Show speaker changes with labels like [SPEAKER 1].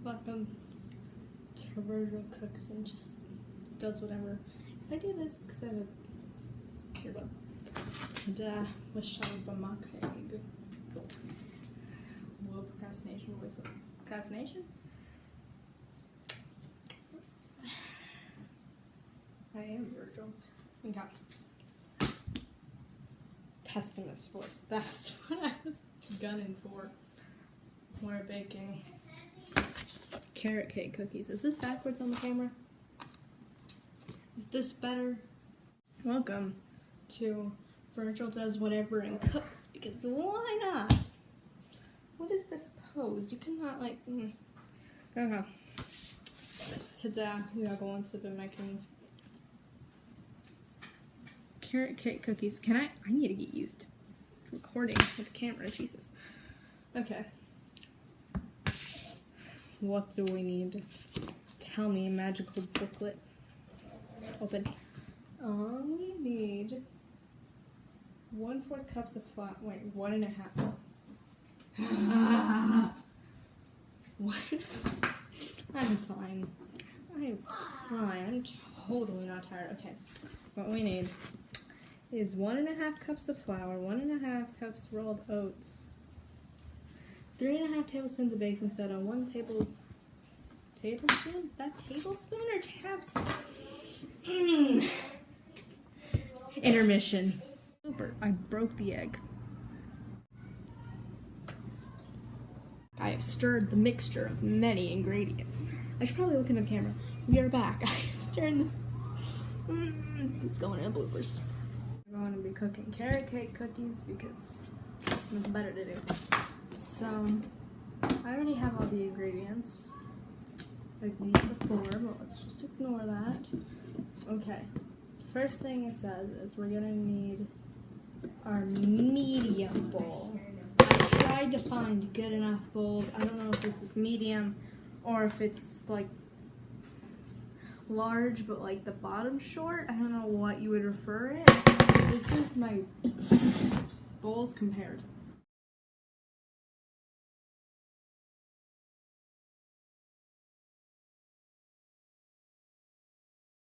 [SPEAKER 1] Welcome to Virgil Cooks and just does whatever. I do this because I have a earbud. Today was shot by my king. Well, procrastination voice of procrastination? I am Virgil. Okay. Pessimist voice. That's what I was gunning for. We're baking carrot cake cookies. Is this backwards on the camera? Is this better? Welcome to Virgil Does Whatever and Cooks, because why not? What is this pose? You cannot like... Okay. Today we are going to be making carrot cake cookies. I need to get used to recording with the camera, Jesus. Okay. What do we need? Tell me, a magical booklet. Open. We need 1/4 cups of flour. Wait, 1.5. What? I'm fine. I'm fine. I'm totally not tired. Okay. What we need is 1.5 cups of flour, 1.5 cups rolled oats, 3.5 tablespoons of baking soda, 1 tablespoon? Is that tablespoon or tabs? Intermission. Blooper. I broke the egg. I have stirred the mixture of many ingredients. I should probably look in the camera. We are back. I have stirred the... It's going in bloopers. We're going to be cooking carrot cake cookies because there's better to do. So, I already have all the ingredients like we used before, but let's just ignore that. Okay, first thing it says is we're gonna need our medium bowl. I tried to find good enough bowls. I don't know if this is medium or if it's like large but like the bottom short. I don't know what you would refer it. This is my bowls compared.